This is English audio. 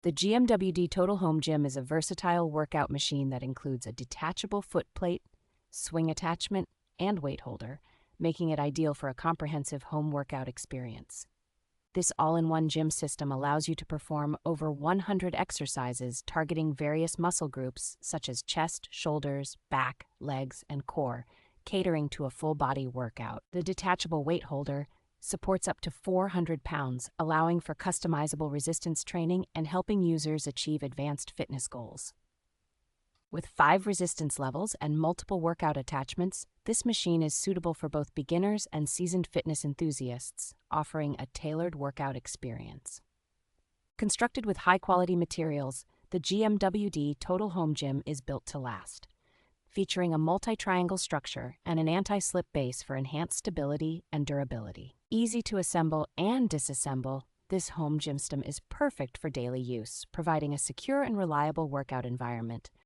The GMWD Total Home Gym is a versatile workout machine that includes a detachable footplate, swing attachment, and weight holder, making it ideal for a comprehensive home workout experience. This all-in-one gym system allows you to perform over 100 exercises targeting various muscle groups such as chest, shoulders, back, legs, and core, catering to a full-body workout. The detachable weight holder supports up to 400 pounds, allowing for customizable resistance training and helping users achieve advanced fitness goals. With 5 resistance levels and multiple workout attachments, this machine is suitable for both beginners and seasoned fitness enthusiasts, offering a tailored workout experience. Constructed with high-quality materials, the GMWD Total Home Gym is built to last, featuring a multi-triangle structure and an anti-slip base for enhanced stability and durability. Easy to assemble and disassemble, this home gym system is perfect for daily use, providing a secure and reliable workout environment.